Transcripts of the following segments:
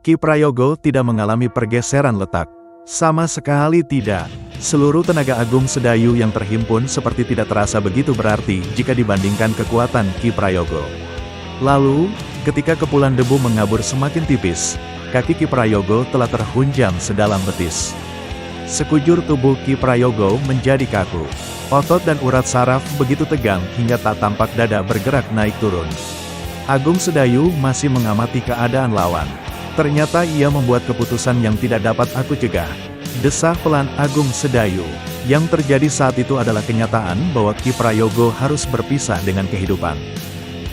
Ki Prayogo tidak mengalami pergeseran letak. Sama sekali tidak. Seluruh tenaga agung Sedayu yang terhimpun seperti tidak terasa begitu berarti jika dibandingkan kekuatan Ki Prayogo. Lalu, ketika kepulan debu mengabur semakin tipis, kaki Ki Prayogo telah terhunjam sedalam betis. Sekujur tubuh Ki Prayogo menjadi kaku. Otot dan urat saraf begitu tegang hingga tak tampak dada bergerak naik turun. Agung Sedayu masih mengamati keadaan lawan. Ternyata ia membuat keputusan yang tidak dapat aku cegah. Desah pelan Agung Sedayu. Yang terjadi saat itu adalah kenyataan bahwa Ki Prayogo harus berpisah dengan kehidupan.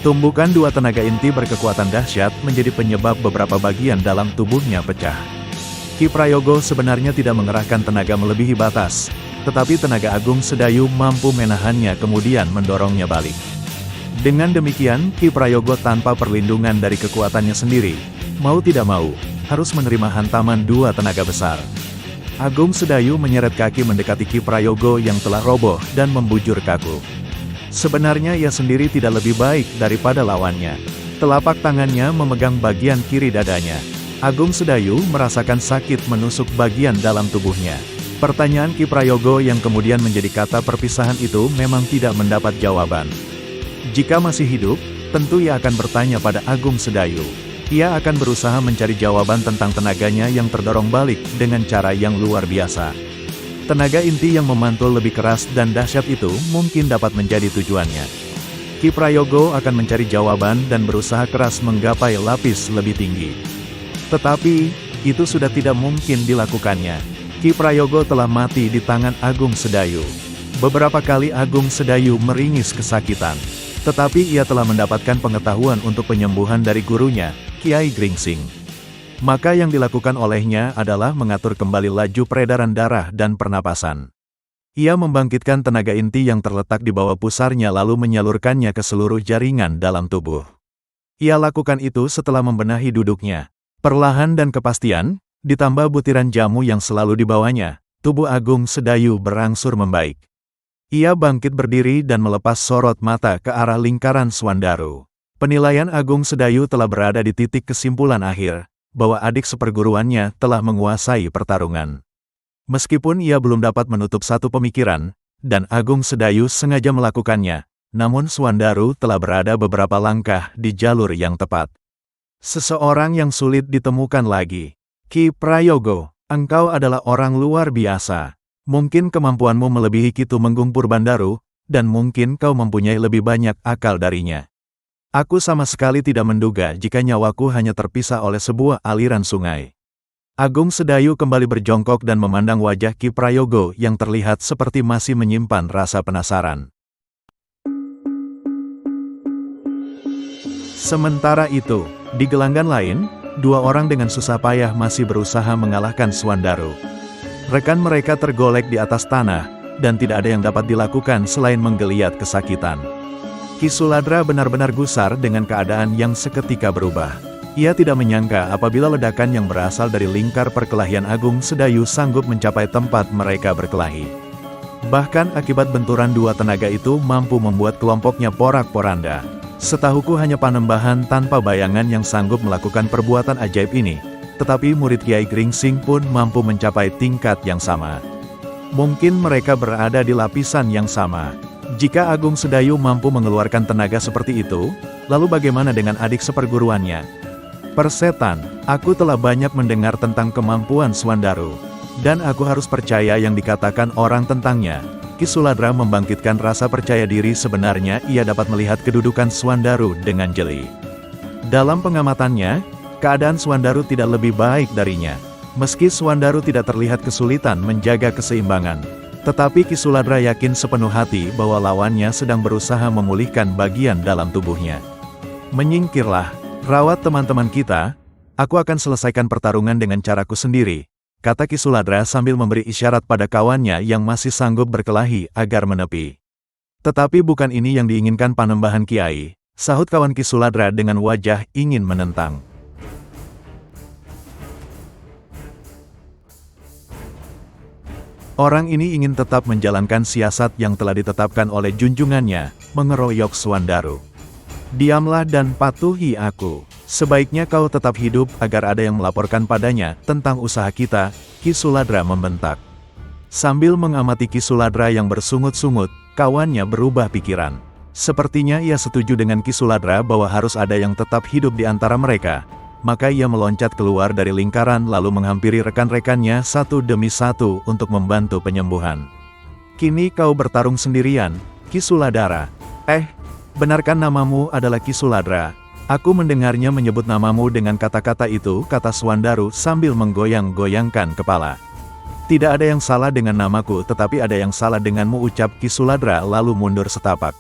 Tumbukan dua tenaga inti berkekuatan dahsyat menjadi penyebab beberapa bagian dalam tubuhnya pecah. Ki Prayogo sebenarnya tidak mengerahkan tenaga melebihi batas, tetapi tenaga Agung Sedayu mampu menahannya kemudian mendorongnya balik. Dengan demikian, Ki Prayogo tanpa perlindungan dari kekuatannya sendiri, mau tidak mau, harus menerima hantaman dua tenaga besar. Agung Sedayu menyeret kaki mendekati Ki Prayogo yang telah roboh dan membujur kaku. Sebenarnya ia sendiri tidak lebih baik daripada lawannya. Telapak tangannya memegang bagian kiri dadanya. Agung Sedayu merasakan sakit menusuk bagian dalam tubuhnya. Pertanyaan Ki Prayogo yang kemudian menjadi kata perpisahan itu memang tidak mendapat jawaban. Jika masih hidup, tentu ia akan bertanya pada Agung Sedayu. Ia akan berusaha mencari jawaban tentang tenaganya yang terdorong balik dengan cara yang luar biasa. Tenaga inti yang memantul lebih keras dan dahsyat itu mungkin dapat menjadi tujuannya. Ki Prayogo akan mencari jawaban dan berusaha keras menggapai lapis lebih tinggi. Tetapi, itu sudah tidak mungkin dilakukannya. Ki Prayogo telah mati di tangan Agung Sedayu. Beberapa kali Agung Sedayu meringis kesakitan. Tetapi ia telah mendapatkan pengetahuan untuk penyembuhan dari gurunya, Kiai Gringsing. Maka yang dilakukan olehnya adalah mengatur kembali laju peredaran darah dan pernapasan. Ia membangkitkan tenaga inti yang terletak di bawah pusarnya lalu menyalurkannya ke seluruh jaringan dalam tubuh. Ia lakukan itu setelah membenahi duduknya. Perlahan dan kepastian, ditambah butiran jamu yang selalu dibawanya, tubuh Agung Sedayu berangsur membaik. Ia bangkit berdiri dan melepas sorot mata ke arah lingkaran Swandaru. Penilaian Agung Sedayu telah berada di titik kesimpulan akhir, bahwa adik seperguruannya telah menguasai pertarungan. Meskipun ia belum dapat menutup satu pemikiran, dan Agung Sedayu sengaja melakukannya, namun Swandaru telah berada beberapa langkah di jalur yang tepat. Seseorang yang sulit ditemukan lagi. Ki Prayogo, engkau adalah orang luar biasa. Mungkin kemampuanmu melebihi Ki Tumenggung Purbandaru, dan mungkin kau mempunyai lebih banyak akal darinya. Aku sama sekali tidak menduga jika nyawaku hanya terpisah oleh sebuah aliran sungai. Agung Sedayu kembali berjongkok dan memandang wajah Ki Prayogo yang terlihat seperti masih menyimpan rasa penasaran. Sementara itu, di gelanggan lain, dua orang dengan susah payah masih berusaha mengalahkan Swandaru. Rekan mereka tergolek di atas tanah, dan tidak ada yang dapat dilakukan selain menggeliat kesakitan. Ki Suladra benar-benar gusar dengan keadaan yang seketika berubah. Ia tidak menyangka apabila ledakan yang berasal dari lingkar perkelahian Agung Sedayu sanggup mencapai tempat mereka berkelahi. Bahkan akibat benturan dua tenaga itu mampu membuat kelompoknya porak-poranda. Setahuku hanya Panembahan tanpa bayangan yang sanggup melakukan perbuatan ajaib ini, tetapi murid Kiai Gringsing pun mampu mencapai tingkat yang sama. Mungkin mereka berada di lapisan yang sama. Jika Agung Sedayu mampu mengeluarkan tenaga seperti itu, lalu bagaimana dengan adik seperguruannya? Persetan, aku telah banyak mendengar tentang kemampuan Swandaru, dan aku harus percaya yang dikatakan orang tentangnya. Ki Suladra membangkitkan rasa percaya diri sebenarnya ia dapat melihat kedudukan Swandaru dengan jeli. Dalam pengamatannya, keadaan Swandaru tidak lebih baik darinya. Meski Swandaru tidak terlihat kesulitan menjaga keseimbangan, tetapi Ki Suladra yakin sepenuh hati bahwa lawannya sedang berusaha memulihkan bagian dalam tubuhnya. Menyingkirlah, rawat teman-teman kita, aku akan selesaikan pertarungan dengan caraku sendiri, kata Ki Suladra sambil memberi isyarat pada kawannya yang masih sanggup berkelahi agar menepi. Tetapi bukan ini yang diinginkan Panembahan Kiai, sahut kawan Ki Suladra dengan wajah ingin menentang. Orang ini ingin tetap menjalankan siasat yang telah ditetapkan oleh junjungannya, mengeroyok Swandaru. Diamlah dan patuhi aku. Sebaiknya kau tetap hidup agar ada yang melaporkan padanya tentang usaha kita, Ki Suladra membentak. Sambil mengamati Ki Suladra yang bersungut-sungut, kawannya berubah pikiran. Sepertinya ia setuju dengan Ki Suladra bahwa harus ada yang tetap hidup di antara mereka. Maka ia meloncat keluar dari lingkaran lalu menghampiri rekan-rekannya satu demi satu untuk membantu penyembuhan. Kini kau bertarung sendirian, Ki Suladara. Benarkan namamu adalah Ki Suladra? Aku mendengarnya menyebut namamu dengan kata-kata itu, kata Swandaru sambil menggoyang-goyangkan kepala. Tidak ada yang salah dengan namaku, tetapi ada yang salah denganmu, ucap Ki Suladra lalu mundur setapak.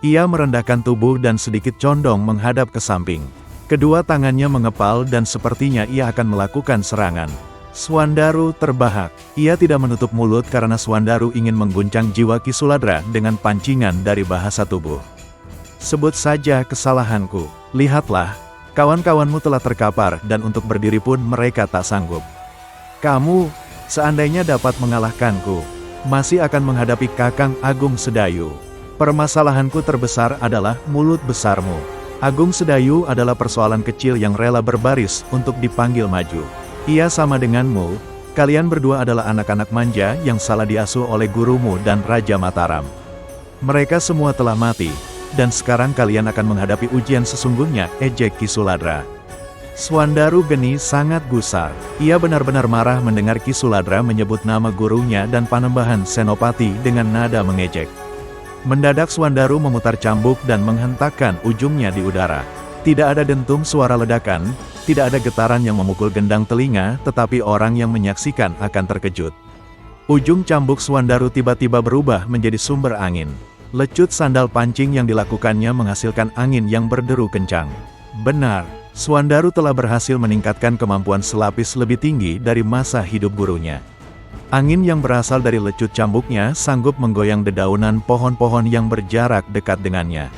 Ia merendahkan tubuh dan sedikit condong menghadap ke samping. Kedua tangannya mengepal dan sepertinya ia akan melakukan serangan. Swandaru terbahak. Ia tidak menutup mulut karena Swandaru ingin mengguncang jiwa Ki Suladra dengan pancingan dari bahasa tubuh. Sebut saja kesalahanku. Lihatlah, kawan-kawanmu telah terkapar dan untuk berdiri pun mereka tak sanggup. Kamu, seandainya dapat mengalahkanku, masih akan menghadapi Kakang Agung Sedayu. Permasalahanku terbesar adalah mulut besarmu. Agung Sedayu adalah persoalan kecil yang rela berbaris untuk dipanggil maju. Ia sama denganmu, kalian berdua adalah anak-anak manja yang salah diasuh oleh gurumu dan Raja Mataram. Mereka semua telah mati. Dan sekarang kalian akan menghadapi ujian sesungguhnya, ejek Ki Suladra. Swandaru geni sangat gusar. Ia benar-benar marah mendengar Ki Suladra menyebut nama gurunya dan Panembahan Senopati dengan nada mengejek. Mendadak Swandaru memutar cambuk dan menghentakkan ujungnya di udara. Tidak ada dentum suara ledakan, tidak ada getaran yang memukul gendang telinga, tetapi orang yang menyaksikan akan terkejut. Ujung cambuk Swandaru tiba-tiba berubah menjadi sumber angin. Lecut sandal pancing yang dilakukannya menghasilkan angin yang berderu kencang. Benar, Swandaru telah berhasil meningkatkan kemampuan selapis lebih tinggi dari masa hidup gurunya. Angin yang berasal dari lecut cambuknya sanggup menggoyang dedaunan pohon-pohon yang berjarak dekat dengannya.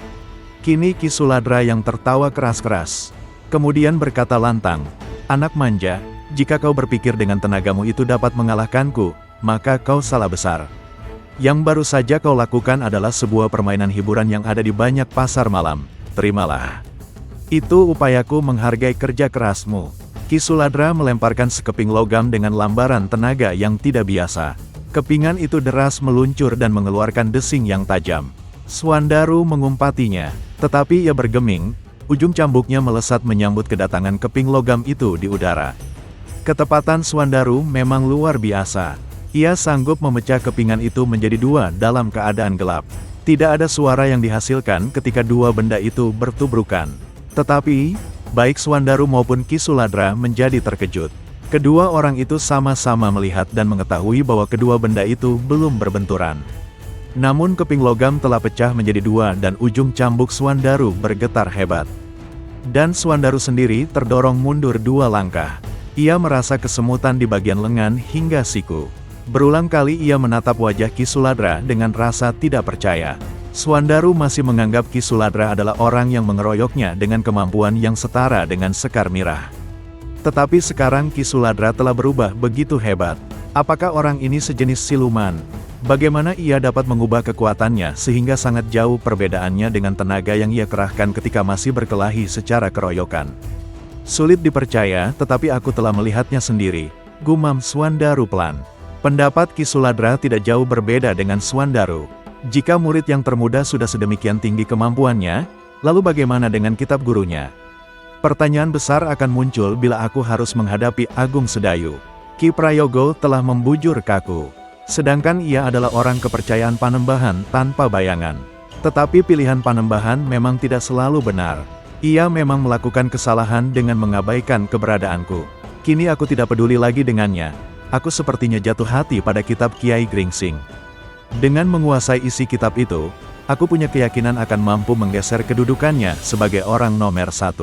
Kini Ki Suladra yang tertawa keras-keras. Kemudian berkata lantang, "Anak manja, jika kau berpikir dengan tenagamu itu dapat mengalahkanku, maka kau salah besar. Yang baru saja kau lakukan adalah sebuah permainan hiburan yang ada di banyak pasar malam. Terimalah. Itu upayaku menghargai kerja kerasmu." Ki Suladra melemparkan sekeping logam dengan lambaran tenaga yang tidak biasa. Kepingan itu deras meluncur dan mengeluarkan desing yang tajam. Swandaru mengumpatinya, tetapi ia bergeming, ujung cambuknya melesat menyambut kedatangan keping logam itu di udara. Ketepatan Swandaru memang luar biasa. Ia sanggup memecah kepingan itu menjadi dua dalam keadaan gelap. Tidak ada suara yang dihasilkan ketika dua benda itu bertubrukan. Tetapi, baik Swandaru maupun Ki Suladra menjadi terkejut. Kedua orang itu sama-sama melihat dan mengetahui bahwa kedua benda itu belum berbenturan. Namun keping logam telah pecah menjadi dua dan ujung cambuk Swandaru bergetar hebat. Dan Swandaru sendiri terdorong mundur dua langkah. Ia merasa kesemutan di bagian lengan hingga siku. Berulang kali ia menatap wajah Ki Suladra dengan rasa tidak percaya. Swandaru masih menganggap Ki Suladra adalah orang yang mengeroyoknya dengan kemampuan yang setara dengan Sekar Mirah. Tetapi sekarang Ki Suladra telah berubah begitu hebat. Apakah orang ini sejenis siluman? Bagaimana ia dapat mengubah kekuatannya sehingga sangat jauh perbedaannya dengan tenaga yang ia kerahkan ketika masih berkelahi secara keroyokan? Sulit dipercaya, tetapi aku telah melihatnya sendiri, gumam Swandaru pelan. Pendapat Ki Suladra tidak jauh berbeda dengan Swandaru. Jika murid yang termuda sudah sedemikian tinggi kemampuannya, lalu bagaimana dengan kitab gurunya? Pertanyaan besar akan muncul bila aku harus menghadapi Agung Sedayu. Ki Prayogo telah membujur kaku. Sedangkan ia adalah orang kepercayaan Panembahan tanpa bayangan. Tetapi pilihan Panembahan memang tidak selalu benar. Ia memang melakukan kesalahan dengan mengabaikan keberadaanku. Kini aku tidak peduli lagi dengannya. Aku sepertinya jatuh hati pada kitab Kiai Gringsing. Dengan menguasai isi kitab itu, aku punya keyakinan akan mampu menggeser kedudukannya sebagai orang nomor 1.